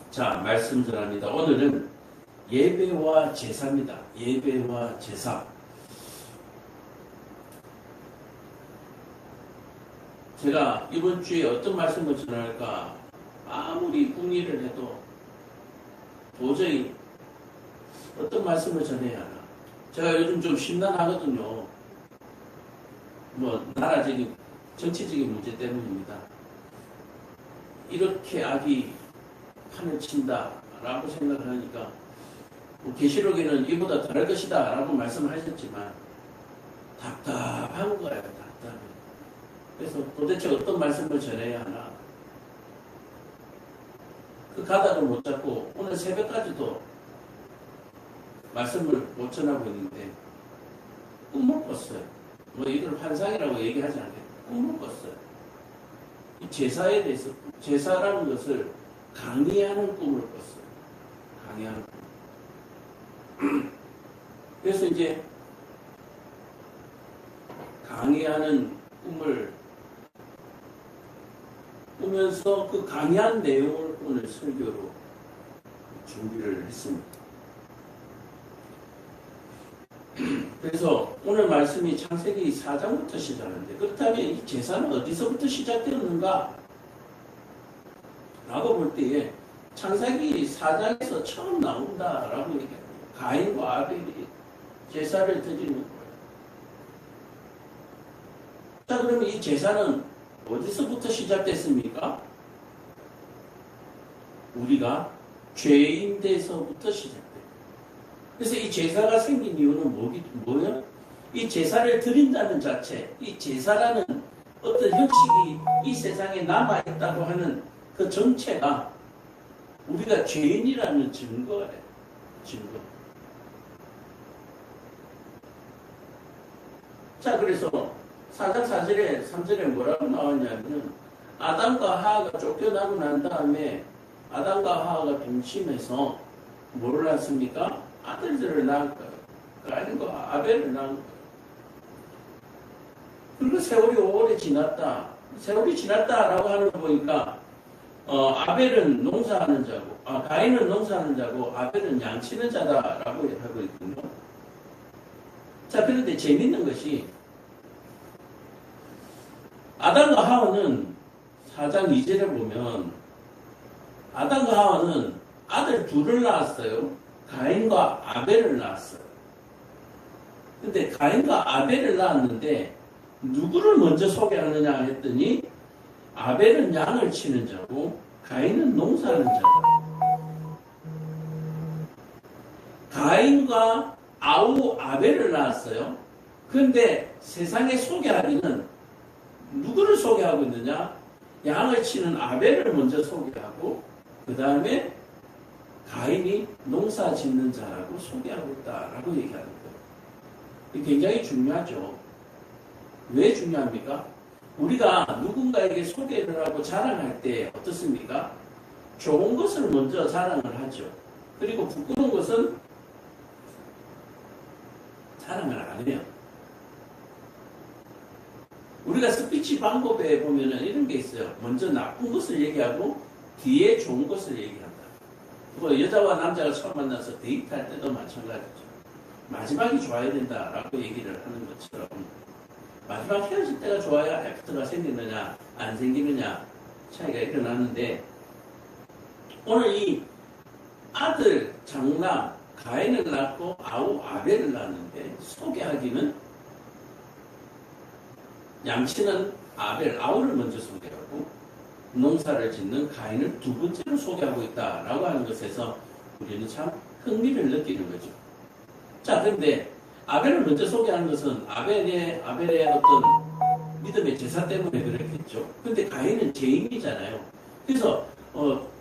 자, 말씀 전합니다. 오늘은 예배와 제사입니다. 예배와 제사. 제가 이번 주에 어떤 말씀을 전할까 아무리 궁리를 해도 도저히 어떤 말씀을 전해야 하나. 제가 요즘 좀 심란하거든요. 나라적인 정치적인 문제 때문입니다. 이렇게 악이 판을 친다 라고 생각을 하니까 계시록에는 이보다 덜할 것이다 라고 말씀하셨지만 답답한 거예요. 답답해. 그래서 도대체 어떤 말씀을 전해야 하나. 그 가닥을 못 잡고 오늘 새벽까지도 말씀을 못 전하고 있는데 꿈을 꿨어요. 이걸 환상이라고 얘기하지 않겠고 꿈을 꿨어요. 이 제사에 대해서, 제사라는 것을 강의하는 꿈을 꿨어요. 강의하는 꿈. 그래서 이제 강의하는 꿈을 꾸면서 그 강의한 내용을 오늘 설교로 준비를 했습니다. 그래서 오늘 말씀이 창세기 4장부터 시작하는데, 그렇다면 이 제사는 어디서부터 시작되었는가? 라고 볼 때에 창세기 4장에서 처음 나온다라고 얘기합니다. 가인과 아벨이 제사를 드리는 거예요. 자, 그러면 이 제사는 어디서부터 시작됐습니까? 우리가 죄인 돼서부터 시작돼요. 그래서 이 제사가 생긴 이유는 뭐예요? 이 제사를 드린다는 자체, 이 제사라는 어떤 형식이 이 세상에 남아있다고 하는 그 정체가 우리가 죄인이라는 증거예요. 증거. 자, 그래서 4장 4절에 3절에 뭐라고 나왔냐면 아담과 하하가 쫓겨나고 난 다음에 아담과 하하가 동침해서 뭐를 낳습니까? 아들들을 낳은 거예요. 가인과 아벨을 낳은 거예요. 그리고 세월이 오래 지났다. 세월이 지났다라고 하는 거 보니까 아벨은 농사하는 자고, 가인은 농사하는 자고, 아벨은 양치는 자다라고 하고 있군요. 자, 그런데 재밌는 것이 아담과 하와는 4장 2절에 보면 아담과 하와는 아들 둘을 낳았어요. 가인과 아벨을 낳았어요. 근데 가인과 아벨을 낳았는데 누구를 먼저 소개하느냐 했더니 아벨은 양을 치는 자고 가인은 농사하는 자다. 가인과 아벨을 낳았어요. 그런데 세상에 소개하기는 누구를 소개하고 있느냐? 양을 치는 아벨을 먼저 소개하고 그 다음에 가인이 농사 짓는 자라고 소개하고 있다라고 얘기하는 거예요. 이게 굉장히 중요하죠. 왜 중요합니까? 우리가 누군가에게 소개를 하고 자랑할 때 어떻습니까? 좋은 것을 먼저 자랑을 하죠. 그리고 부끄러운 것은 자랑을 안 해요. 우리가 스피치 방법에 보면은 이런 게 있어요. 먼저 나쁜 것을 얘기하고 뒤에 좋은 것을 얘기한다. 여자와 남자가 처음 만나서 데이트할 때도 마찬가지죠. 마지막이 좋아야 된다라고 얘기를 하는 것처럼 마지막 헤어질 때가 좋아야 애프터가 생기느냐 안 생기느냐 차이가 일어나는데, 오늘 이 아들 장남 가인을 낳고 아벨을 낳았는데 소개하기는 양치는 아우를 먼저 소개하고 농사를 짓는 가인을 두 번째로 소개하고 있다라고 하는 것에서 우리는 참 흥미를 느끼는 거죠. 자, 그런데 아벨을 먼저 소개하는 것은 아벨의 어떤 믿음의 제사 때문에 그랬겠죠. 근데 가인은 죄인이잖아요. 그래서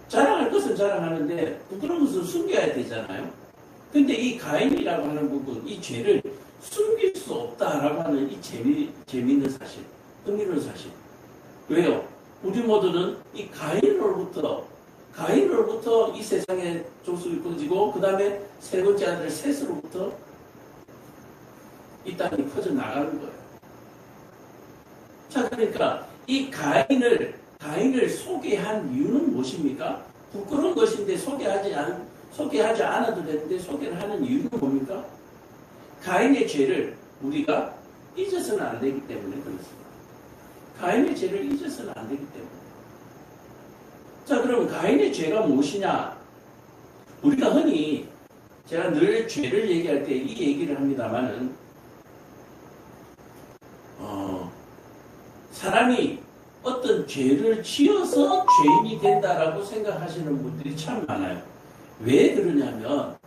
자랑할 것은 자랑하는데 부끄러운 것은 숨겨야 되잖아요. 근데 이 가인이라고 하는 부분, 이 죄를 숨길 수 없다라고 하는 이 재미있는 사실, 흥미로운 사실. 왜요? 우리 모두는 이 가인으로부터 이 세상의 족속이 꺼지고 그 다음에 세 번째 아들 셋으로부터 이 땅이 퍼져나가는 거예요. 자, 그러니까 이 가인을 가인을 소개한 이유는 무엇입니까? 부끄러운 것인데 소개하지 않아도 되는데 소개를 하는 이유는 뭡니까? 가인의 죄를 우리가 잊어서는 안 되기 때문에 그렇습니다. 가인의 죄를 잊어서는 안 되기 때문에. 자, 그럼 가인의 죄가 무엇이냐? 우리가 흔히 제가 늘 죄를 얘기할 때 이 얘기를 합니다만은 사람이 어떤 죄를 지어서 죄인이 된다라고 생각하시는 분들이 참 많아요. 왜 그러냐면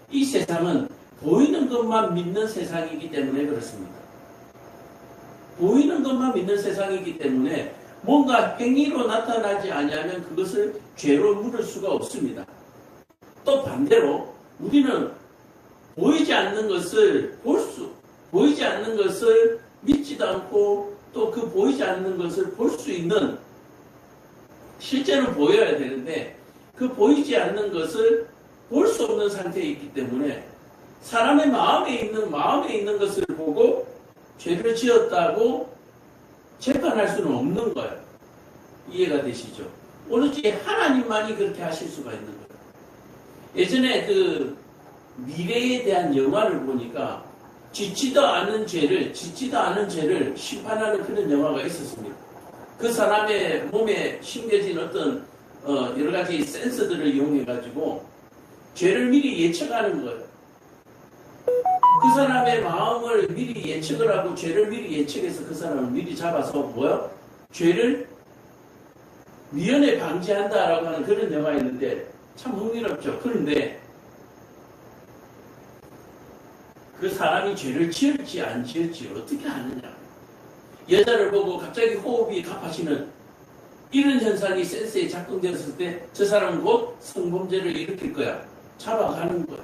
이 세상은 보이는 것만 믿는 세상이기 때문에 그렇습니다. 보이는 것만 믿는 세상이기 때문에 뭔가 행위로 나타나지 않으면 그것을 죄로 물을 수가 없습니다. 또 반대로 우리는 보이지 않는 것을 보이지 않는 것을 믿지도 않고 또 그 보이지 않는 것을 볼 수 있는, 실제로 보여야 되는데 그 보이지 않는 것을 볼 수 없는 상태에 있기 때문에 사람의 마음에 있는 것을 보고 죄를 지었다고 재판할 수는 없는 거예요. 이해가 되시죠? 오로지 하나님만이 그렇게 하실 수가 있는 거예요. 예전에 그 미래에 대한 영화를 보니까 짓지도 않은 죄를 심판하는 그런 영화가 있었습니다. 그 사람의 몸에 심겨진 어떤 여러 가지 센서들을 이용해 가지고 죄를 미리 예측하는 거예요. 그 사람의 마음을 미리 예측을 하고 죄를 미리 예측해서 그 사람을 미리 잡아서 죄를 미연에 방지한다라고 하는 그런 영화였는데 참 흥미롭죠. 그런데 그 사람이 죄를 지을지 안 지을지 어떻게 아느냐. 여자를 보고 갑자기 호흡이 가파지는 이런 현상이 센스에 작동되었을 때 저 사람은 곧 성범죄를 일으킬 거야. 잡아가는 거야.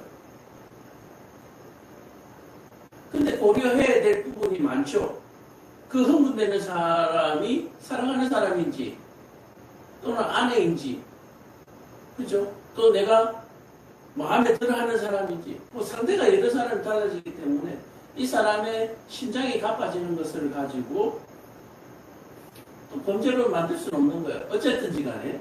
근데 고려해야 될 부분이 많죠. 그 흥분되는 사람이 사랑하는 사람인지 또는 아내인지, 그죠? 또 내가 마음에 들어하는 사람인지, 상대가 여러 사람이 달라지기 때문에 이 사람의 심장이 가빠지는 것을 가지고 또 범죄로 만들 수는 없는 거예요. 어쨌든지 간에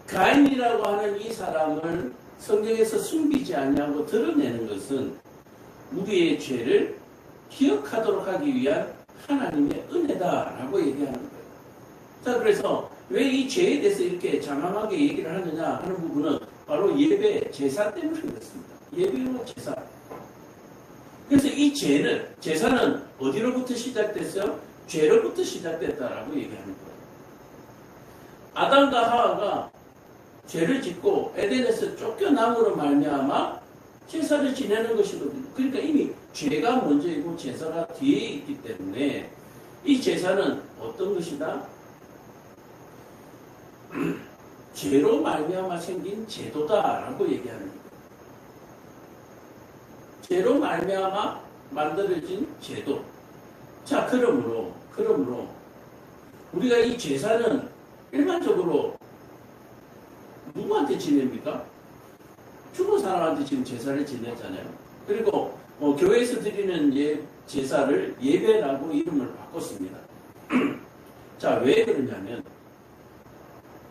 가인이라고 하는 이 사람을 성경에서 숨기지 아니하고 드러내는 것은 우리의 죄를 기억하도록 하기 위한 하나님의 은혜다라고 얘기하는 거예요. 자, 그래서 왜 이 죄에 대해서 이렇게 장황하게 얘기를 하느냐 하는 부분은 바로 예배, 제사 때문에 그렇습니다. 예배와 제사. 그래서 이 제사는 어디로부터 시작됐어요? 죄로부터 시작됐다라고 얘기하는 거예요. 아담과 하와가 죄를 짓고 에덴에서 쫓겨남으로 말미암아 제사를 지내는 것이거든요. 그러니까 이미 죄가 먼저이고 제사가 뒤에 있기 때문에 이 제사는 어떤 것이다? 죄로 말미암아 생긴 제도다라고 얘기하는 거예요. 죄로 말미암아 만들어진 제도. 자, 그러므로 우리가 이 제사는 일반적으로 누구한테 지냅니까? 죽은 사람한테 지금 제사를 지내잖아요. 그리고 교회에서 드리는 제사를 예배라고 이름을 바꿨습니다. 자, 왜 그러냐면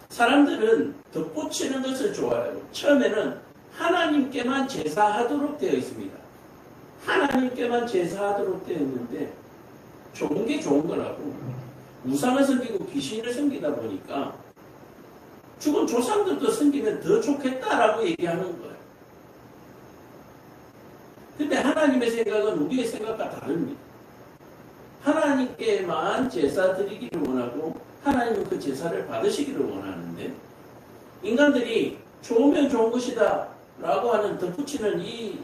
사람들은 덧붙이는 것을 좋아해요. 처음에는 하나님께만 제사하도록 되어 있습니다. 하나님께만 제사하도록 되어 있는데 좋은 게 좋은 거라고 우상을 섬기고 귀신을 섬기다 보니까 죽은 조상들도 섬기면 더 좋겠다라고 얘기하는 거예요. 근데 하나님의 생각은 우리의 생각과 다릅니다. 하나님께만 제사 드리기를 원하고 하나님은 그 제사를 받으시기를 원하는데 인간들이 좋으면 좋은 것이다 라고 하는 덧붙이는 이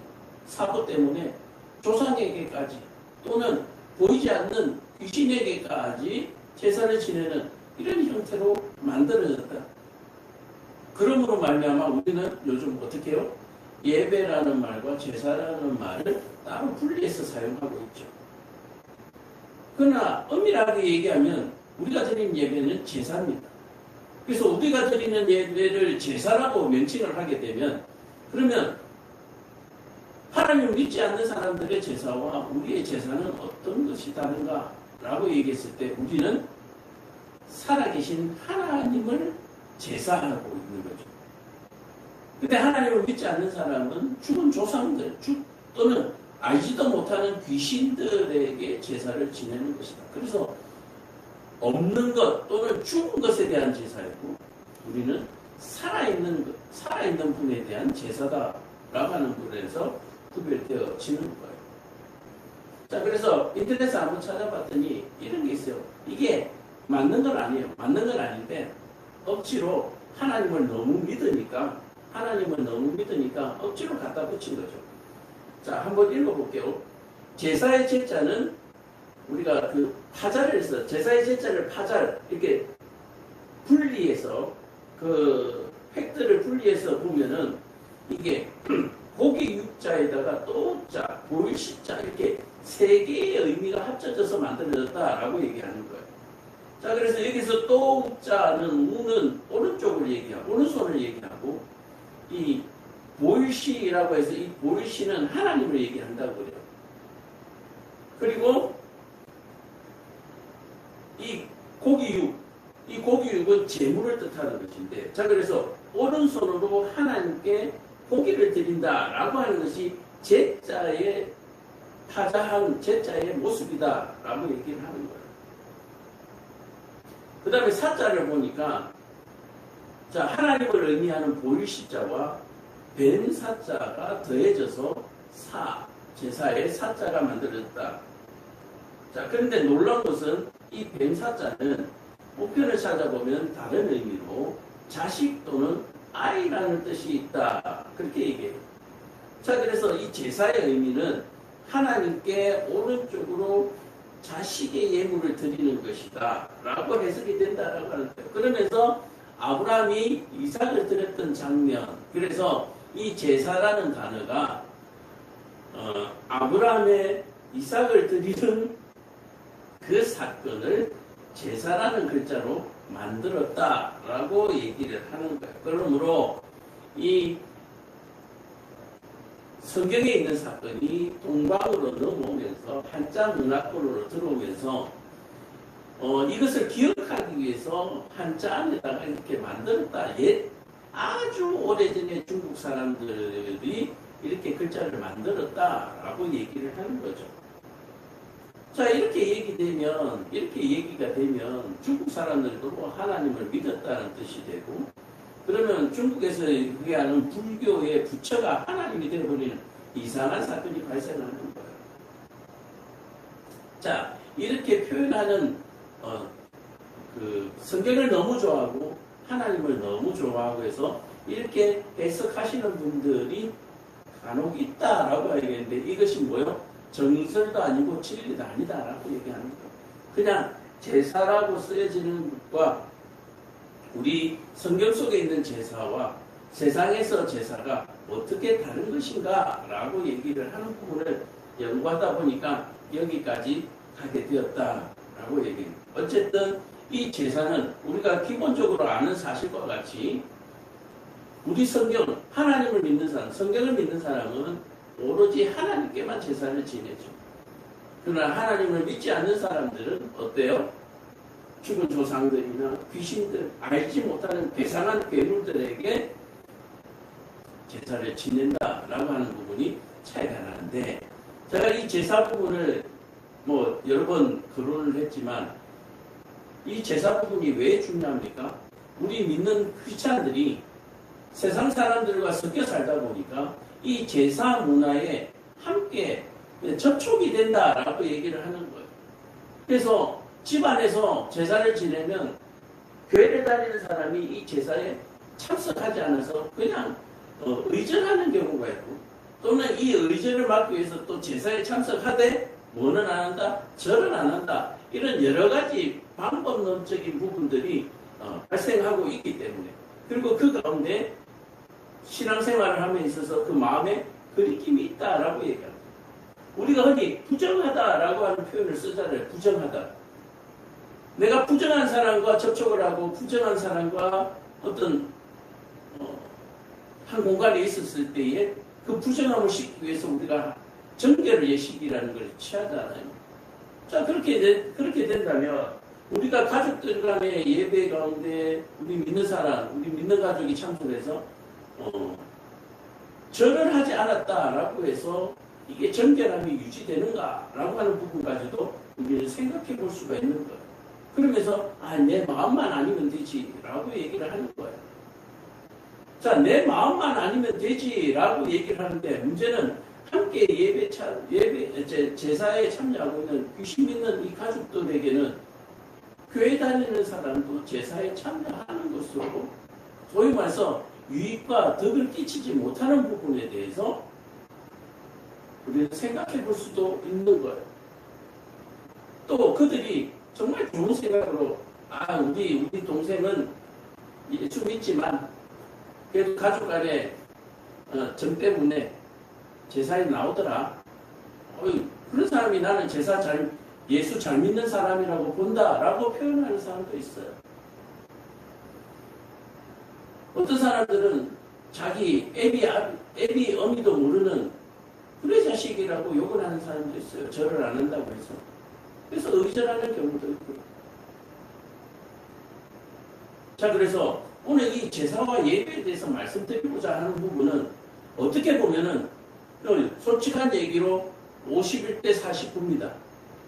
사고 때문에 조상에게까지 또는 보이지 않는 귀신에게까지 제사를 지내는 이런 형태로 만들어졌다. 그러므로 말미암아 우리는 요즘 어떻게 해요? 예배라는 말과 제사라는 말을 따로 분리해서 사용하고 있죠. 그러나 엄밀하게 얘기하면 우리가 드리는 예배는 제사입니다. 그래서 우리가 드리는 예배를 제사라고 명칭을 하게 되면 그러면 하나님을 믿지 않는 사람들의 제사와 우리의 제사는 어떤 것이 다른가 라고 얘기했을 때 우리는 살아계신 하나님을 제사하고 있는 거죠. 근데 하나님을 믿지 않는 사람은 죽은 조상들 또는 알지도 못하는 귀신들에게 제사를 지내는 것이다. 그래서 없는 것 또는 죽은 것에 대한 제사이고 우리는 살아있는 분에 대한 제사다라고 하는 부분에서 구별되어지는 거예요. 자, 그래서 인터넷에 한번 찾아봤더니 이런 게 있어요. 이게 맞는 건 아니에요. 맞는 건 아닌데 억지로 하나님을 너무 믿으니까 억지로 갖다 붙인 거죠. 자, 한번 읽어볼게요. 제사의 제자는 우리가 그 파자를 해서 제사의 제자를 파자를 이렇게 분리해서 그 획들을 분리해서 보면은 이게 고기 육자에다가 또자, 보일시자 이렇게 세 개의 의미가 합쳐져서 만들어졌다라고 얘기하는 거예요. 자, 그래서 여기서 또자는 우는 오른쪽을 얘기하고 오른손을 얘기하고 이 보일시라고 해서 이 보일시는 하나님을 얘기한다고 그래요. 그리고 이 고기육은 재물을 뜻하는 것인데, 자, 그래서 오른손으로 하나님께 고기를 드린다라고 하는 것이 제자의 타자한 제자의 모습이다라고 얘기를 하는 거예요. 그 다음에 사자를 보니까, 자, 하나님을 의미하는 보일시자와 뱀 사자가 더해져서 제사의 사자가 만들어졌다. 자, 그런데 놀라운 것은 이 뱀 사자는 우편을 찾아보면 다른 의미로 자식 또는 아이라는 뜻이 있다. 그렇게 얘기해요. 자, 그래서 이 제사의 의미는 하나님께 오른쪽으로 자식의 예물을 드리는 것이다. 라고 해석이 된다라고 하는 거예요. 그러면서 아브라함이 이삭을 드렸던 장면, 그래서 이 제사라는 단어가 아브라함의 이삭을 드리는 그 사건을 제사라는 글자로 만들었다라고 얘기를 하는 거예요. 그러므로 이 성경에 있는 사건이 동방으로 넘어오면서 한자 문화권으로 들어오면서 이것을 기억하기 위해서 한자 안에다가 이렇게 만들었다. 아주 오래전에 중국 사람들이 이렇게 글자를 만들었다라고 얘기를 하는 거죠. 자, 이렇게 얘기가 되면 중국 사람들도 하나님을 믿었다는 뜻이 되고, 그러면 중국에서 그게 하는 불교의 부처가 하나님이 되어버리는 이상한 사건이 발생하는 거예요. 자, 이렇게 표현하는 그 성경을 너무 좋아하고 하나님을 너무 좋아하고 해서 이렇게 해석하시는 분들이 간혹 있다라고 얘기했는데, 이것이 뭐예요? 정설도 아니고 진리도 아니다라고 얘기하는 거예요. 그냥 제사라고 쓰여지는 것과 우리 성경 속에 있는 제사와 세상에서 제사가 어떻게 다른 것인가 라고 얘기를 하는 부분을 연구하다 보니까 여기까지 가게 되었다라고 얘기해요. 어쨌든 이 제사는 우리가 기본적으로 아는 사실과 같이 우리 성경, 하나님을 믿는 사람, 성경을 믿는 사람은 오로지 하나님께만 제사를 지내죠. 그러나 하나님을 믿지 않는 사람들은 어때요? 죽은 조상들이나 귀신들, 알지 못하는 괴상한 괴물들에게 제사를 지낸다라고 하는 부분이 차이가 나는데, 제가 이 제사 부분을 여러 번 거론을 했지만 이 제사 부분이 왜 중요합니까? 우리 믿는 크리스찬들이 세상 사람들과 섞여 살다 보니까 이 제사 문화에 함께 접촉이 된다라고 얘기를 하는 거예요. 그래서 집안에서 제사를 지내면 교회를 다니는 사람이 이 제사에 참석하지 않아서 그냥 의전하는 경우가 있고, 또는 이 의전을 막기 위해서 또 제사에 참석하되 뭐는 안 한다, 절은 안 한다, 이런 여러 가지 방법론적인 부분들이 발생하고 있기 때문에, 그리고 그 가운데 신앙생활을 함에 있어서 그 마음에 그리낌이 있다라고 얘기합니다. 우리가 흔히 부정하다라고 하는 표현을 쓰잖아요. 부정하다. 내가 부정한 사람과 접촉을 하고 부정한 사람과 어떤 한 공간에 있었을 때에 그 부정함을 씻기 위해서 우리가 정결의 예식이라는 걸 취하잖아요. 자, 그렇게 된다면 우리가 가족들 간의 예배 가운데 우리 믿는 사람, 우리 믿는 가족이 참석해서 절을 하지 않았다라고 해서 이게 정결함이 유지되는가라고 하는 부분까지도 우리는 생각해 볼 수가 있는 거예요. 그러면서 내 마음만 아니면 되지라고 얘기를 하는 거예요. 자, 내 마음만 아니면 되지라고 얘기를 하는데 문제는 함께 제사에 참여하고 있는 귀신 믿는 이 가족들에게는 교회 다니는 사람도 제사에 참여하는 것으로 소위 말해서 유익과 덕을 끼치지 못하는 부분에 대해서 우리는 생각해 볼 수도 있는 거예요. 또 그들이 정말 좋은 생각으로 우리 동생은 예수 믿지만 그래도 가족 간에 정 때문에 제사에 나오더라. 그런 사람이 나는 예수 잘 믿는 사람이라고 본다라고 표현하는 사람도 있어요. 어떤 사람들은 자기 애비 어미도 모르는 그래 자식이라고 욕을 하는 사람도 있어요. 절을 안 한다고 해서. 그래서 의절하는 경우도 있고요. 자, 그래서 오늘 이 제사와 예배에 대해서 말씀드리고자 하는 부분은 어떻게 보면은 솔직한 얘기로 51대 49입니다.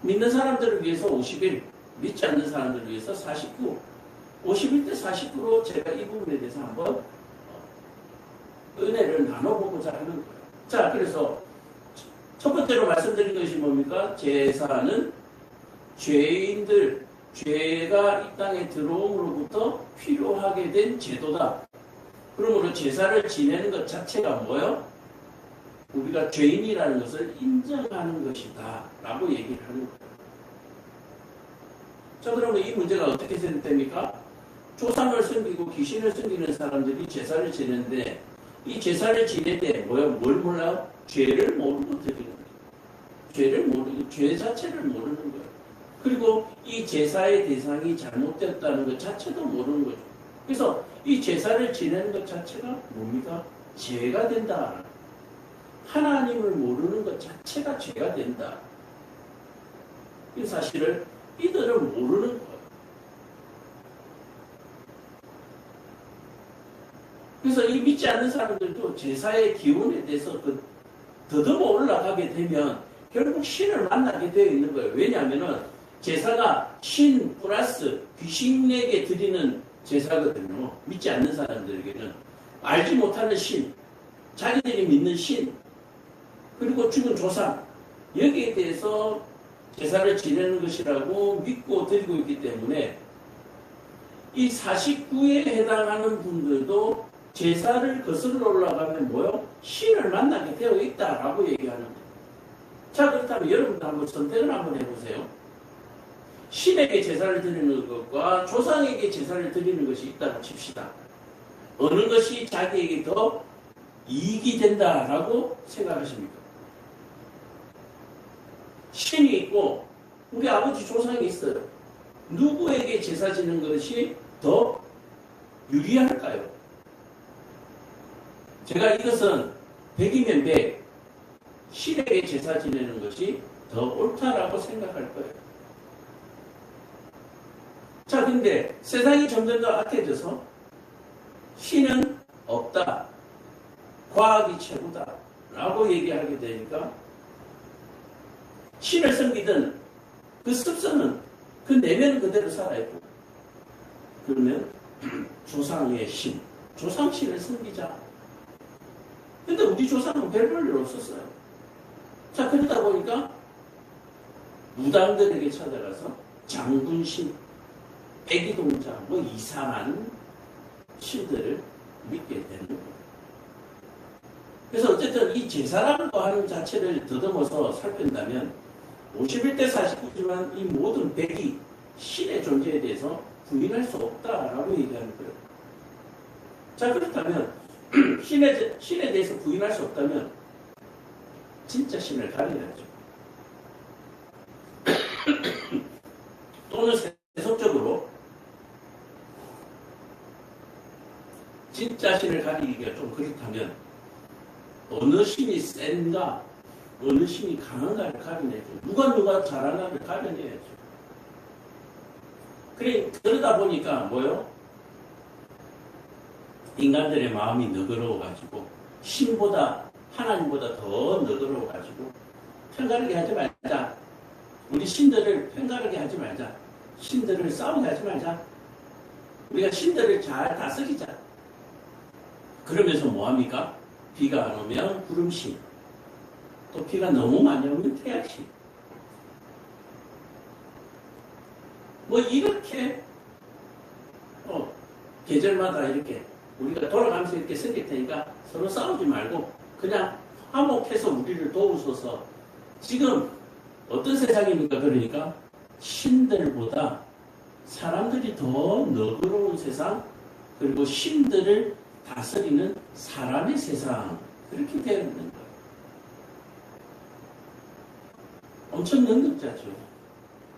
믿는 사람들을 위해서 51, 믿지 않는 사람들을 위해서 49, 51대 49로 제가 이 부분에 대해서 한번 은혜를 나눠보고자 하는 거예요. 자, 그래서 첫 번째로 말씀드린 것이 뭡니까? 제사는 죄가 이 땅에 들어옴으로부터 필요하게 된 제도다. 그러므로 제사를 지내는 것 자체가 뭐예요? 우리가 죄인이라는 것을 인정하는 것이다 라고 얘기를 하는 거예요. 자, 그러면 이 문제가 어떻게 됩니까? 조상을 섬기고 귀신을 섬기는 사람들이 제사를 지내는데 이 제사를 지낼 때 뭘 몰라요? 죄를 모르고 드리는 거예요. 죄 자체를 모르는 거예요. 그리고 이 제사의 대상이 잘못됐다는 것 자체도 모르는 거죠. 그래서 이 제사를 지내는 것 자체가 뭡니까? 죄가 된다. 하나님을 모르는 것 자체가 죄가 된다. 이 사실을 이들은 모르는 거예요. 그래서 이 믿지 않는 사람들도 제사의 기운에 대해서 더듬어 올라가게 되면 결국 신을 만나게 되어 있는 거예요. 왜냐하면은 제사가 신 플러스 귀신에게 드리는 제사거든요. 믿지 않는 사람들에게는 알지 못하는 신, 자기들이 믿는 신, 그리고 죽은 조상, 여기에 대해서 제사를 지내는 것이라고 믿고 드리고 있기 때문에 이 49에 해당하는 분들도 제사를 거슬러 올라가면 뭐요? 신을 만나게 되어 있다라고 얘기하는 거예요. 자, 그렇다면 여러분도 한번 선택을 한번 해보세요. 신에게 제사를 드리는 것과 조상에게 제사를 드리는 것이 있다고 칩시다. 어느 것이 자기에게 더 이익이 된다라고 생각하십니까? 신이 있고 우리 아버지 조상이 있어요. 누구에게 제사 지는 것이 더 유리할까요? 제가 이것은 100이면 100, 신에게 제사 지내는 것이 더 옳다라고 생각할 거예요. 자, 근데 세상이 점점 더 악해져서 신은 없다, 과학이 최고다 라고 얘기하게 되니까 신을 섬기던 그 습성은 그 내면은 그대로 살아있고, 그러면 조상의 신, 조상신을 섬기자. 근데 우리 조상은 별 볼 일 없었어요. 자, 그러다 보니까 무당들에게 찾아가서 장군신, 애기동자, 이상한 신들을 믿게 되는 거예요. 그래서 어쨌든 이 제사라는 거 하는 자체를 더듬어서 살핀다면 51대 49지만 이 모든 백이 신의 존재에 대해서 부인할 수 없다라고 얘기하는 거예요. 자, 그렇다면 신에 대해서 부인할 수 없다면 진짜 신을 가려야죠. 또는 세속적으로 진짜 신을 가리기가 좀 그렇다면 어느 신이 센가, 어느 신이 강한가를 가려내야죠. 누가 잘하나를 가려내야죠. 그래, 그러다 보니까 뭐요? 인간들의 마음이 너그러워가지고, 신보다, 하나님보다 더 너그러워가지고, 편가르게 하지 말자. 우리 신들을 편가르게 하지 말자. 신들을 싸우게 하지 말자. 우리가 신들을 잘 다스리자. 그러면서 뭐합니까? 비가 안 오면 구름신. 또 비가 너무 많이 오면 태양신. 뭐 이렇게 계절마다 이렇게 우리가 돌아가면서 이렇게 생길 테니까 서로 싸우지 말고 그냥 화목해서 우리를 도우소서. 지금 어떤 세상입니까? 그러니까 신들보다 사람들이 더 너그러운 세상, 그리고 신들을 다스리는 사람의 세상, 그렇게 되어 있는 거예요. 엄청 능력자죠.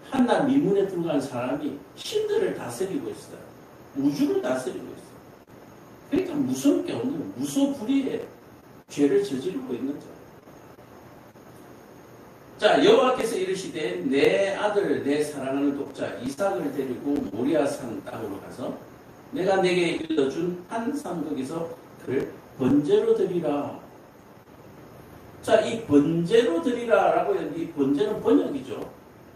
한낱 미문에 불과한 사람이 신들을 다스리고 있어요. 우주를 다스리고 있어요. 그러니까 무서울 게 없는 무소불위의 죄를 저지르고 있는 거예요. 자, 여호와께서 이르시되 내 아들 내 사랑하는 독자 이삭을 데리고 모리아산 땅으로 가서 내가 내게 일러준 한 산거기서 그를 번제로 드리라. 자, 이 번제로 드리라라고 해서 이 번제는 번역이죠.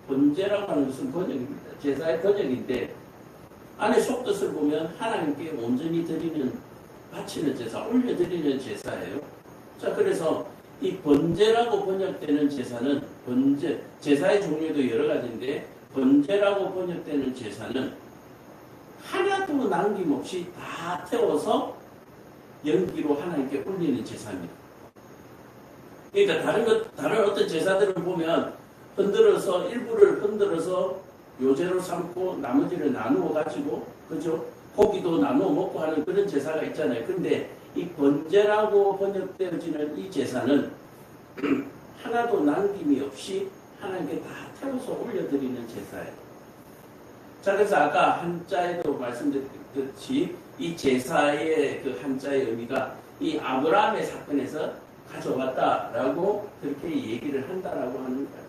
번제라고 하는 것은 번역입니다. 제사의 번역인데 안에 속뜻을 보면 하나님께 온전히 드리는, 바치는 제사, 올려드리는 제사예요. 자, 그래서 이 번제라고 번역되는 제사는 제사의 종류도 여러 가지인데 번제라고 번역되는 제사는 하나도 남김없이 다 태워서 연기로 하나님께 올리는 제사입니다. 그러니까 다른 어떤 제사들을 보면 흔들어서 일부를 흔들어서 요제로 삼고 나머지를 나누어 가지고, 그죠? 고기도 나누어 먹고 하는 그런 제사가 있잖아요. 근데 이 번제라고 번역되어지는 이 제사는 하나도 남김이 없이 하나님께 다 태워서 올려드리는 제사예요. 자, 그래서 아까 한자에도 말씀드렸듯이 이 제사의 그 한자의 의미가 이 아브라함의 사건에서 가져왔다라고 그렇게 얘기를 한다라고 하는 거예요.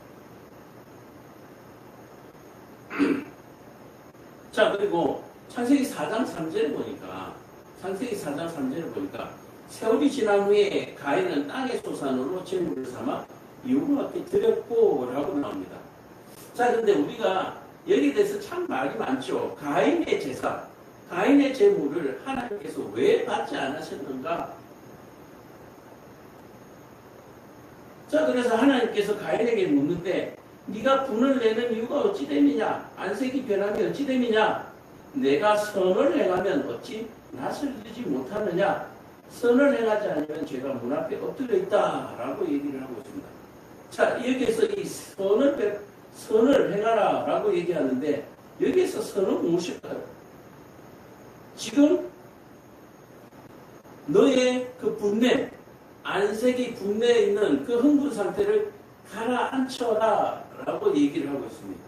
자, 그리고 창세기 4장 3절에 보니까 세월이 지난 후에 가인은 땅의 소산으로 제물을 삼아 여호와께 드렸고 라고 나옵니다. 자, 근데 우리가 여기에 대해서 참 말이 많죠. 가인의 제사, 가인의 제물을 하나님께서 왜 받지 않으셨는가? 자, 그래서 하나님께서 가인에게 묻는데 네가 분을 내는 이유가 어찌 됨이냐? 안색이 변함이 어찌 됨이냐? 내가 선을 행하면 어찌 낯을 들지 못하느냐? 선을 행하지 않으면 죄가 문 앞에 엎드려 있다라고 얘기를 하고 있습니다. 자, 여기에서 이 선을 행하라 라고 얘기하는데 여기에서 선은 무엇일까요? 지금 너의 그 분내, 안색이 분내에 있는 그 흥분 상태를 가라앉혀라 라고 얘기를 하고 있습니다.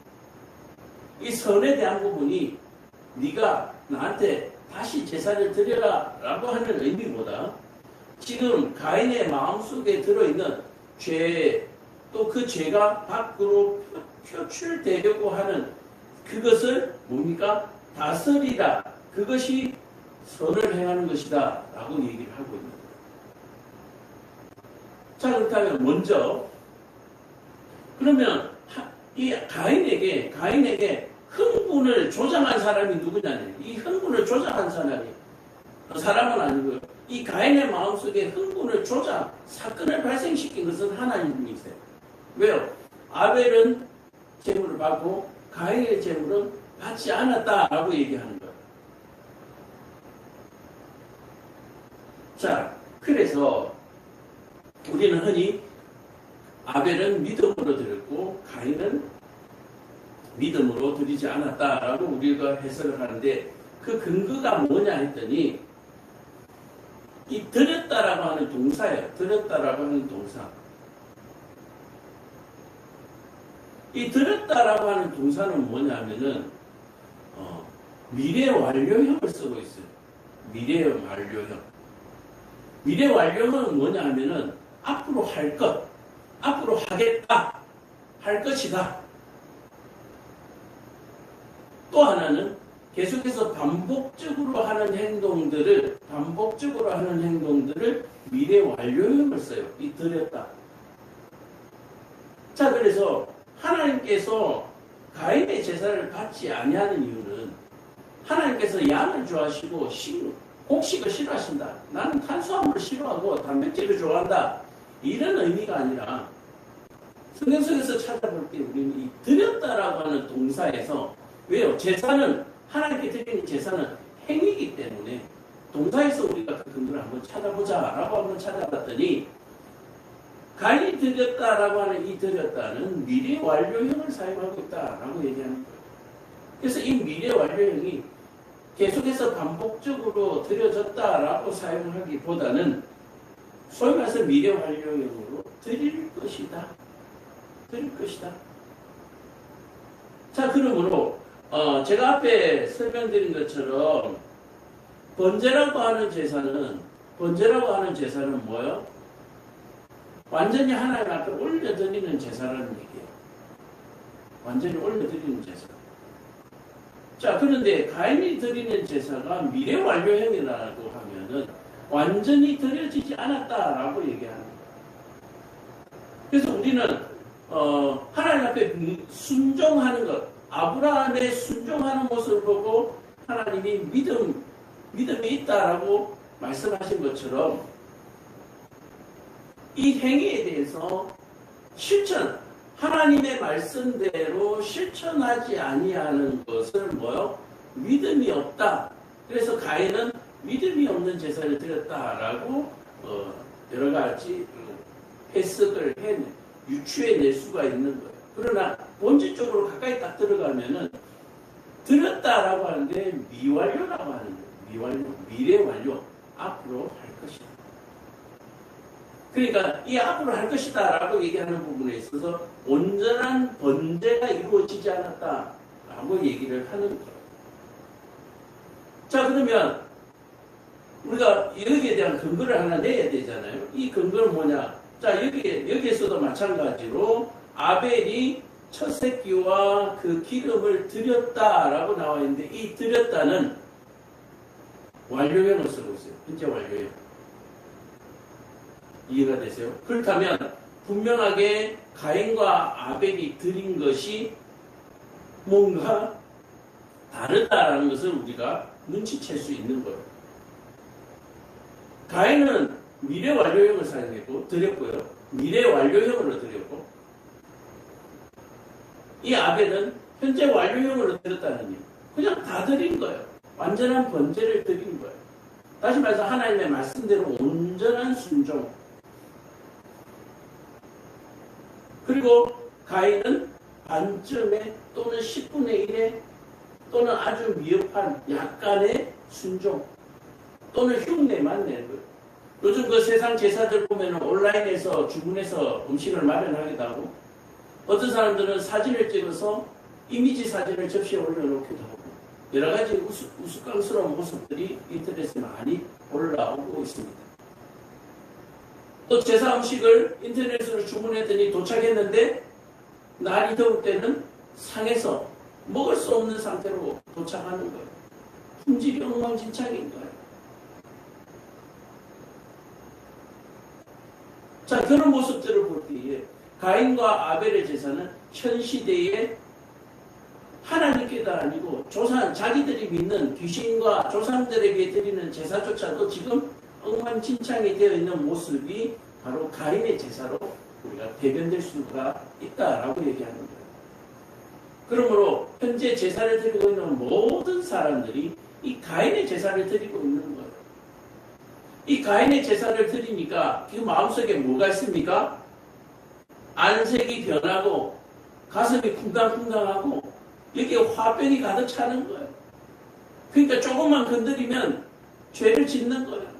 이 선에 대한 부분이 네가 나한테 다시 제사를 드려라 라고 하는 의미보다 지금 가인의 마음속에 들어있는 죄, 또 그 죄가 밖으로 표출되려고 하는 그것을 뭡니까? 다스리라. 그것이 선을 행하는 것이다 라고 얘기를 하고 있는 거예요. 자, 그렇다면 먼저 그러면 이 가인에게 흥분을 조장한 사람이 누구냐면 이 흥분을 조장한 사람은 아니고요. 이 가인의 마음속에 흥분을 사건을 발생시킨 것은 하나님이세요. 왜요? 아벨은 제물을 받고 가인의 제물은 받지 않았다라고 얘기하는 거예요. 자, 그래서 우리는 흔히 아벨은 믿음으로 드렸고 가인은 믿음으로 드리지 않았다라고 우리가 해석을 하는데 그 근거가 뭐냐 했더니 이 드렸다라고 하는 동사예요. 드렸다라고 하는 동사. 이 드렸다라고 하는 동사는 뭐냐면은 미래 완료형을 쓰고 있어요. 미래 완료형. 미래 완료형은 뭐냐면은 앞으로 할 것, 앞으로 하겠다, 할 것이다. 또 하나는 계속해서 반복적으로 하는 행동들을 미래 완료형을 써요. 이 드렸다. 자, 그래서 하나님께서 가인의 제사를 받지 아니하는 이유는 하나님께서 양을 좋아하시고 곡식을 싫어하신다. 나는 탄수화물을 싫어하고 단백질을 좋아한다. 이런 의미가 아니라 성경 속에서 찾아볼 때 우리는 이 드렸다라고 하는 동사에서 왜요? 제사는 하나님께 드리는 제사는 행위이기 때문에 동사에서 우리가 그 근거를 한번 찾아보자라고 한번 찾아봤더니 가인이 드렸다라고 하는 이 드렸다는 미래 완료형을 사용하고 있다라고 얘기하는 거예요. 그래서 이 미래 완료형이 계속해서 반복적으로 드려졌다라고 사용하기보다는 소위 말해서 미래 완료형으로 드릴 것이다. 자, 그러므로 제가 앞에 설명드린 것처럼 번제라고 하는 제사는 뭐예요? 완전히 하나님 앞에 올려드리는 제사라는 얘기예요. 완전히 올려드리는 제사. 자, 그런데 가인이 드리는 제사가 미래 완료형이라고 하면은 완전히 드려지지 않았다라고 얘기하는 거예요. 그래서 우리는 하나님 앞에 순종하는 것, 아브라함의 순종하는 모습을 보고 하나님이 믿음이 있다라고 말씀하신 것처럼 이 행위에 대해서 하나님의 말씀대로 실천하지 아니하는 것을 뭐요? 믿음이 없다. 그래서 가인은 믿음이 없는 제사를 드렸다라고 여러 가지 해석을 유추해낼 수가 있는 거예요. 그러나 본질적으로 가까이 딱 들어가면은 드렸다라고 하는데 미완료라고 하는 거예요. 미래 완료. 앞으로 할 것이다. 그러니까 이 앞으로 할 것이다 라고 얘기하는 부분에 있어서 온전한 번제가 이루어지지 않았다 라고 얘기를 하는 거예요. 자, 그러면 우리가 여기에 대한 근거를 하나 내야 되잖아요. 이 근거는 뭐냐? 자, 여기에서도 마찬가지로 아벨이 첫 새끼와 그 기름을 드렸다라고 나와 있는데 이 드렸다는 완료형을 쓰고 있어요. 현재 완료형. 이해가 되세요? 그렇다면 분명하게 가인과 아벨이 드린 것이 뭔가 다르다라는 것을 우리가 눈치챌 수 있는 거예요. 가인은 미래 완료형을 사용했고 드렸고요. 미래 완료형으로 드렸고 이 아벨은 현재 완료형으로 드렸다는 일. 그냥 다 드린 거예요. 완전한 번제를 드린 거예요. 다시 말해서 하나님의 말씀대로 온전한 순종. 그리고 가인은 반쯤에 또는 10분의 1에 또는 아주 미흡한 약간의 순종 또는 흉내만 내는 거예요. 요즘 그 세상 제사들 보면 온라인에서 주문해서 음식을 마련하기도 하고 어떤 사람들은 사진을 찍어서 이미지 사진을 접시에 올려놓기도 하고 여러 가지 우스꽝스러운 모습들이 인터넷에 많이 올라오고 있습니다. 또 제사 음식을 인터넷으로 주문했더니 도착했는데 날이 더울 때는 상해서 먹을 수 없는 상태로 도착하는 거예요. 품질이 엉망진창인 거예요. 자, 그런 모습들을 볼 때에 가인과 아벨의 제사는 현 시대에 하나님께도 아니고 자기들이 믿는 귀신과 조상들에게 드리는 제사조차도 지금 엉망진창이 되어 있는 모습이 바로 가인의 제사로 우리가 대변될 수가 있다라고 얘기하는 거예요. 그러므로 현재 제사를 드리고 있는 모든 사람들이 이 가인의 제사를 드리고 있는 거예요. 이 가인의 제사를 드리니까 그 마음속에 뭐가 있습니까? 안색이 변하고 가슴이 쿵당쿵당하고 여기에 화병이 가득 차는 거예요. 그러니까 조금만 건드리면 죄를 짓는 거예요.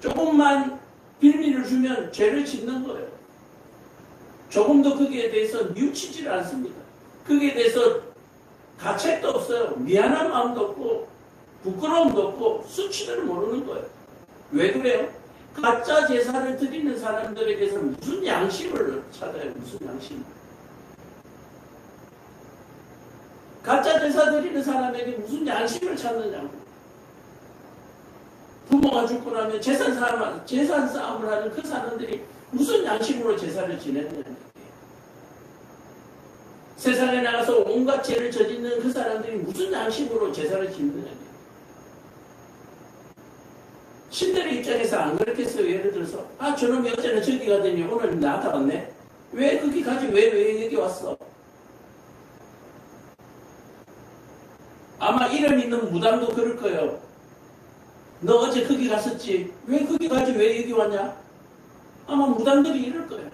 조금만 빌미를 주면 죄를 짓는 거예요. 조금도 거기에 대해서 뉘우치지를 않습니다. 거기에 대해서 가책도 없어요. 미안한 마음도 없고 부끄러움도 없고 수치를 모르는 거예요. 왜 그래요? 가짜 제사를 드리는 사람들에게서 무슨 양심을 찾아요? 무슨 양심? 가짜 제사 드리는 사람에게 무슨 양심을 찾느냐고. 부모가 죽고 나면 재산 싸움을 하는 그 사람들이 무슨 양심으로 제사를 지내느냐는 얘기예요. 세상에 나가서 온갖 죄를 저지르는 그 사람들이 무슨 양심으로 제사를 지내느냐는 얘기예요. 신들의 입장에서 안 그렇겠어요. 예를 들어서 저놈이 어제는 저기 가더니 오늘 나한테 왔네. 왜 거기 가지? 왜 여기 왔어? 아마 이름 있는 무당도 그럴 거예요. 너 어제 거기 갔었지? 왜 거기 가지? 왜 여기 왔냐? 아마 무당들이 이럴 거예요.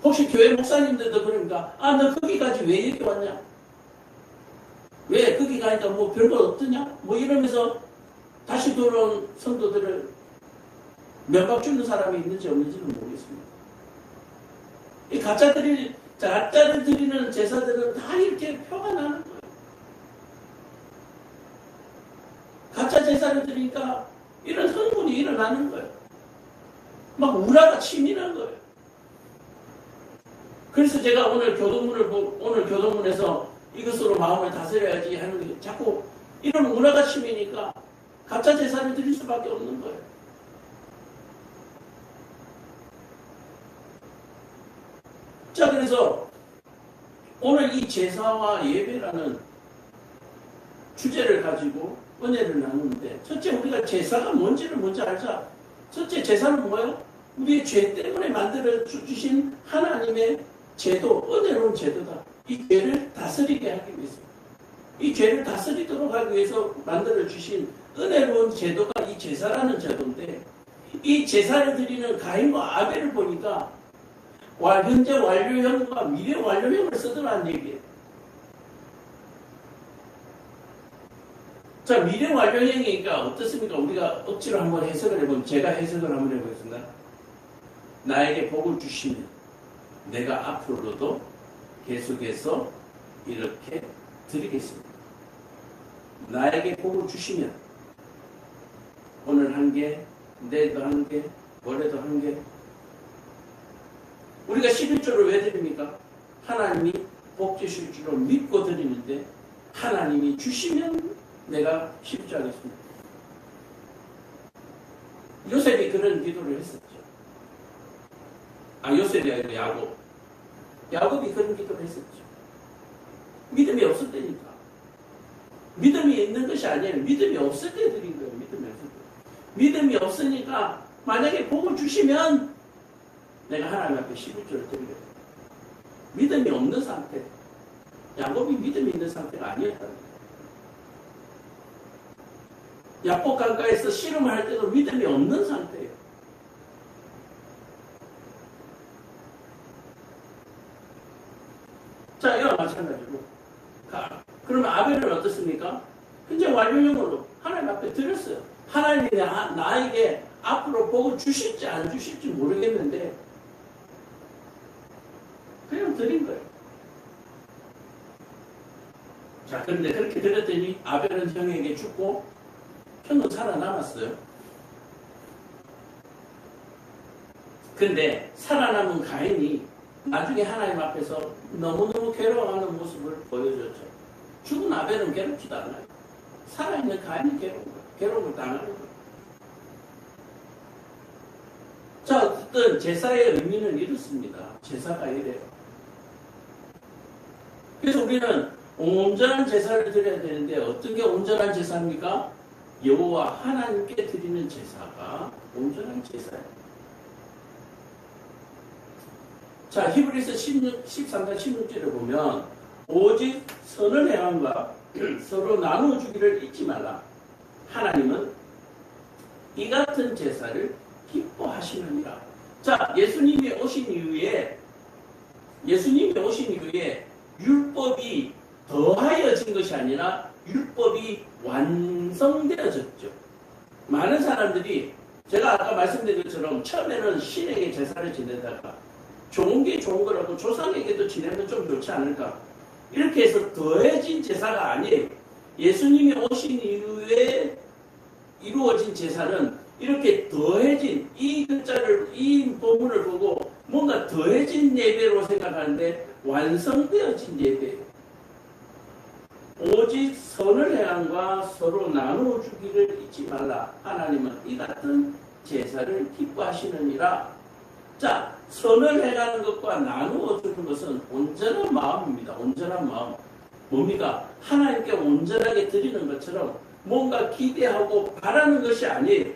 혹시 교회 목사님들도 그러니까 너 거기 가지? 왜 여기 왔냐? 왜 거기 가니까 뭐 별거 없더냐? 뭐 이러면서 다시 돌아온 성도들을 면박 주는 사람이 있는지 없는지는 모르겠습니다. 이 가짜를 드리는 제사들은 다 이렇게 표가 나는 거예요. 가짜 제사를 드리니까 이런 흥분이 일어나는 거예요. 막 우라가 치미는 거예요. 그래서 제가 오늘 교동문에서 이것으로 마음을 다스려야지 하는 게 자꾸 이런 우라가 치미니까 가짜 제사를 드릴 수밖에 없는 거예요. 자, 그래서 오늘 이 제사와 예배라는 주제를 가지고 은혜를 나누는데, 첫째 우리가 제사가 뭔지를 먼저 알자. 첫째 제사는 뭐예요? 우리의 죄 때문에 만들어 주신 하나님의 제도, 은혜로운 제도다. 이 죄를 다스리게 하기 위해서, 이 죄를 다스리도록 하기 위해서 만들어 주신 은혜로운 제도가 이 제사라는 제도인데, 이 제사를 드리는 가인과 아벨을 보니까 현재 완료형과 미래 완료형을 쓰더라는 얘기예요. 자, 미래 완료형이니까 어떻습니까? 우리가 억지로 한번 해석을 해보면, 제가 해석을 한번 해보겠습니다. 나에게 복을 주시면 내가 앞으로도 계속해서 이렇게 드리겠습니다. 나에게 복을 주시면 오늘 한 개, 내일도 한 개, 모레도 한 개. 우리가 11조를 왜 드립니까? 하나님이 복 주실 줄로 믿고 드리는데, 하나님이 주시면 내가 11조 하겠습니다. 요셉이 그런 기도를 했었죠. 요셉이 아니라 야곱. 야곱이 그런 기도를 했었죠. 믿음이 없을 때니까. 믿음이 있는 것이 아니에요. 믿음이 없을 때 드린 거예요. 믿음이 없을 때. 믿음이 없으니까 만약에 복을 주시면 내가 하나님 앞에 11조를 드리겠다. 믿음이 없는 상태. 야곱이 믿음이 있는 상태가 아니었다는 거예요. 야복 강가에서 씨름을 할 때도 믿음이 없는 상태예요. 자, 이와 마찬가지로. 그러면 아벨은 어떻습니까? 현재 완료형으로 하나님 앞에 드렸어요. 하나님이 나에게 앞으로 복을 주실지 안 주실지 모르겠는데 그냥 드린 거예요. 자, 그런데 그렇게 드렸더니 아벨은 형에게 죽고 형은 살아남았어요. 근데 살아남은 가인이 나중에 하나님 앞에서 너무너무 괴로워하는 모습을 보여줬죠. 죽은 아벨은 괴롭지도 않아요. 살아있는 가인이 괴로운 거예요. 괴로움을 당하는 거예요. 자, 어쨌든 제사의 의미는 이렇습니다. 제사가 이래요. 그래서 우리는 온전한 제사를 드려야 되는데 어떤 게 온전한 제사입니까? 여호와 하나님께 드리는 제사가 온전한 제사예요. 자, 히브리서 13장 16절에 보면 오직 선을 행함과 서로 나누어 주기를 잊지 말라. 하나님은 이 같은 제사를 기뻐하시느니라. 자, 예수님이 오신 이후에 율법이 더하여진 것이 아니라 율법이 완성되어졌죠. 많은 사람들이 제가 아까 말씀드린 것처럼 처음에는 신에게 제사를 지내다가 좋은 게 좋은 거라고 조상에게도 지내면 좀 좋지 않을까, 이렇게 해서 더해진 제사가 아니에요. 예수님이 오신 이후에 이루어진 제사는 이렇게 더해진, 이 글자를, 이 본문을 보고 뭔가 더해진 예배로 생각하는데 완성되어진 예배예요. 오직 선을 행함과 서로 나누어 주기를 잊지 말라. 하나님은 이 같은 제사를 기뻐하시느니라. 자, 선을 행하는 것과 나누어 주는 것은 온전한 마음입니다. 온전한 마음. 뭡니까? 하나님께 온전하게 드리는 것처럼 뭔가 기대하고 바라는 것이 아니에요.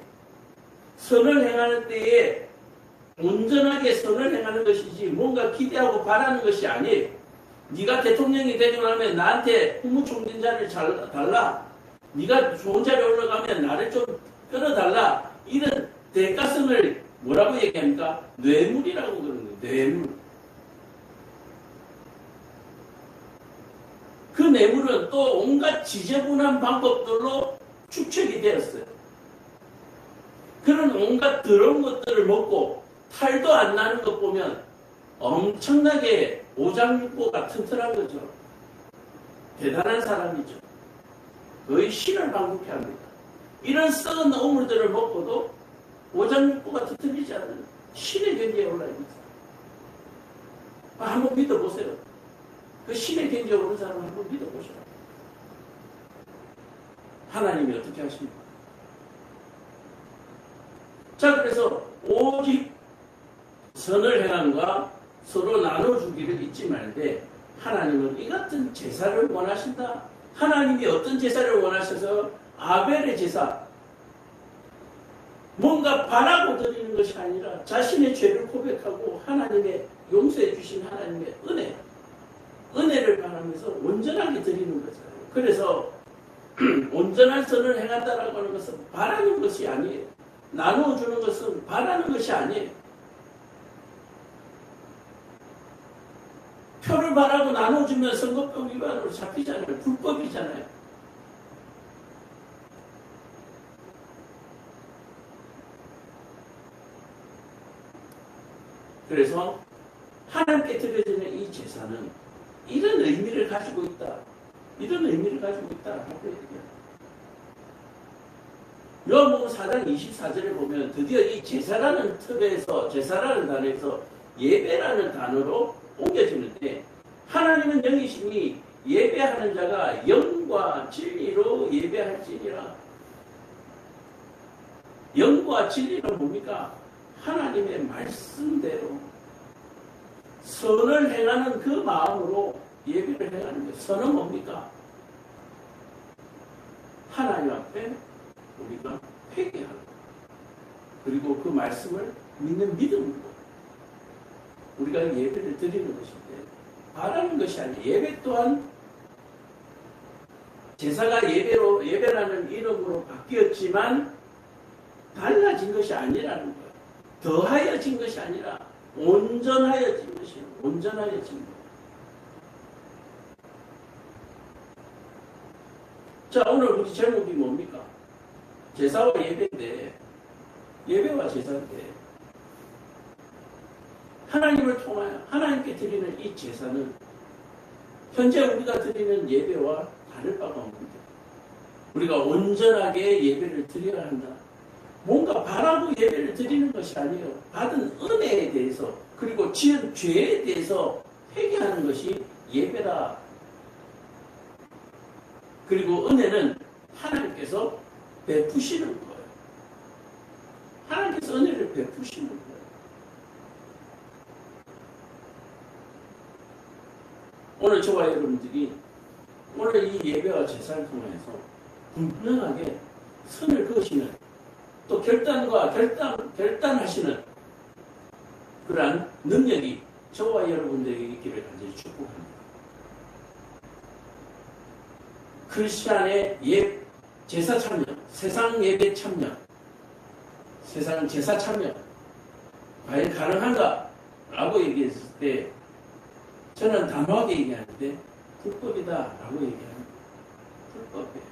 선을 행하는 때에 온전하게 선을 행하는 것이지 뭔가 기대하고 바라는 것이 아니에요. 네가 대통령이 되고 나면 나한테 국무총리자를 달라. 네가 좋은 자리에 올라가면 나를 좀 끌어달라. 이런 대가성을 뭐라고 얘기합니까? 뇌물이라고 그러는 거예요. 뇌물. 그 뇌물은 또 온갖 지저분한 방법들로 축적이 되었어요. 그런 온갖 더러운 것들을 먹고 탈도 안 나는 것 보면 엄청나게 오장육부가 튼튼한 거죠. 대단한 사람이죠. 거의 신을 방북해 합니다. 이런 썩은 어물들을 먹고도 오장육부가 튼튼하지 않은 신의 경지에 올라있는 사람. 한번 믿어보세요. 그 신의 경지에 오른 사람 한번 믿어보세요. 하나님이 어떻게 하십니까? 자, 그래서 오직 선을 행함과 서로 나눠주기를 잊지 말되 하나님은 이 같은 제사를 원하신다. 하나님이 어떤 제사를 원하셔서 아벨의 제사, 뭔가 바라고 드리는 것이 아니라 자신의 죄를 고백하고 하나님의 용서해 주신 하나님의 은혜를 바라면서 온전하게 드리는 거잖아요. 그래서 온전한 선을 행한다라고 하는 것은 바라는 것이 아니에요. 나누어 주는 것은 바라는 것이 아니에요. 표를 바라고 나눠주면 선거법 위반으로 잡히잖아요. 불법이잖아요. 그래서 하나님께 드려지는 이 제사는 이런 의미를 가지고 있다. 이런 의미를 가지고 있다라고 얘기해요. 요한복음 4장 24절에 보면 드디어 이 제사라는 틀에서, 제사라는 단어에서 예배라는 단어로 옮겨지는데, 하나님은 영이시니 예배하는 자가 영과 진리로 예배할지니라. 영과 진리는 뭡니까? 하나님의 말씀대로 선을 행하는 그 마음으로 예배를 행하는 거예요. 선은 뭡니까? 하나님 앞에 우리가 회개하는 것, 그리고 그 말씀을 믿는 믿음으로 우리가 예배를 드리는 것인데, 바라는 것이 아니에요. 예배 또한 제사가 예배라는 이름으로 바뀌었지만 달라진 것이 아니라는 거예요. 더하여진 것이 아니라 온전하여진 것이에요. 온전하여진 거예요. 자, 오늘 우리 제목이 뭡니까? 제사와 예배인데, 예배와 제사인데, 하나님을 통하여 하나님께 드리는 이 제사는 현재 우리가 드리는 예배와 다를 바가 없는데, 우리가 온전하게 예배를 드려야 한다. 뭔가 바라고 예배를 드리는 것이 아니에요. 받은 은혜에 대해서, 그리고 지은 죄에 대해서 회개하는 것이 예배다. 그리고 은혜는 하나님께서 베푸시는 거예요. 하나님께서 은혜를 베푸시는 거예요. 오늘 저와 여러분들이 오늘 이 예배와 제사를 통해서 분명하게 선을 그으시는, 또 결단하시는 그러한 능력이 저와 여러분들에게 있기를 간절히 축복합니다. 크리스찬의 제사 참여, 세상 예배 참여, 세상 제사 참여, 과연 가능한가? 라고 얘기했을 때 저는 단호하게 얘기하는데 불법이다 라고 얘기합니다. 불법이에요.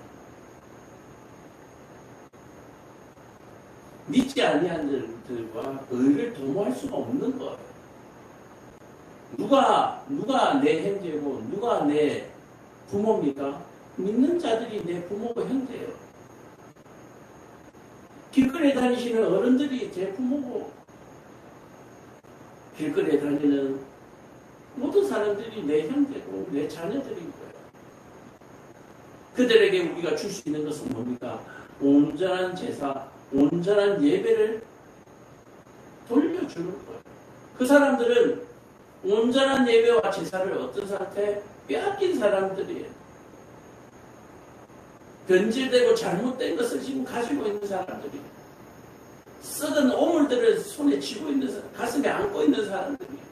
믿지 아니한 자들과 의를 도모할 수가 없는 거예요. 누가 내 형제고 누가 내 부모입니까? 믿는 자들이 내 부모고 형제예요. 길거리에 다니시는 어른들이 제 부모고, 길거리에 다니는 모든 사람들이 내 형제고 내 자녀들인 거예요. 그들에게 우리가 줄 수 있는 것은 뭡니까? 온전한 제사, 온전한 예배를 돌려주는 거예요. 그 사람들은 온전한 예배와 제사를 어떤 상태에 빼앗긴 사람들이에요. 변질되고 잘못된 것을 지금 가지고 있는 사람들이에요. 썩은 오물들을 손에 쥐고 있는 사람, 가슴에 안고 있는 사람들이에요.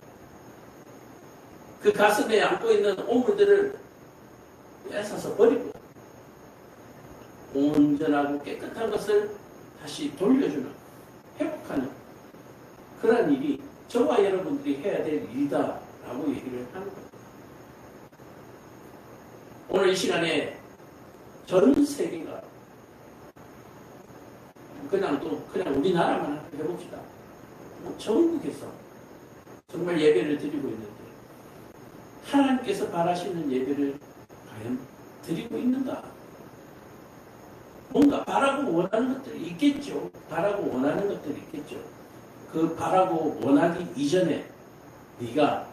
그 가슴에 안고 있는 오물들을 뺏어서 버리고 온전하고 깨끗한 것을 다시 돌려주는, 회복하는 그런 일이 저와 여러분들이 해야 될 일이다라고 얘기를 하는 거예요. 오늘 이 시간에 전 세계가 그냥 우리나라만 해봅시다. 전국에서 정말 예배를 드리고 있는데 하나님께서 바라시는 예배를 과연 드리고 있는가? 뭔가 바라고 원하는 것들이 있겠죠. 바라고 원하는 것들이 있겠죠. 그 바라고 원하기 이전에 네가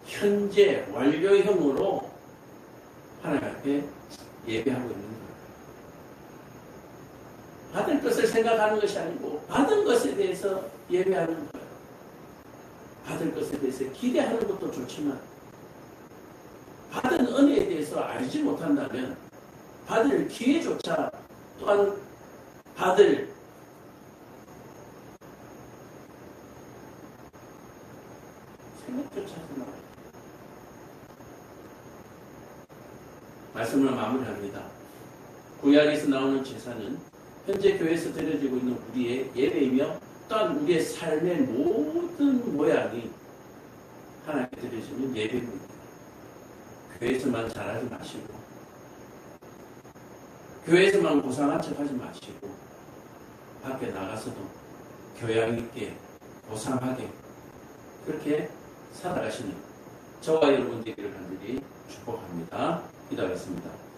현재 완료형으로 하나님 앞에 예배하고 있는 거예요. 받을 것을 생각하는 것이 아니고 받은 것에 대해서 예배하는 거예요. 받을 것에 대해서 기대하는 것도 좋지만 받은 은혜에 대해서 알지 못한다면 받을 기회조차 또한 받을 생각조차 하지 말아요. 말씀을 마무리합니다. 구약에서 나오는 제사는 현재 교회에서 드려지고 있는 우리의 예배이며 또한 우리의 삶의 모든 모양이 하나님께 드려지는 예배입니다. 교회에서만 잘하지 마시고 교회에서만 고상한 척하지 마시고 밖에 나가서도 교양 있게 고상하게 그렇게 살아가시는 저와 여러분 되기를 간절히 축복합니다. 기도하겠습니다.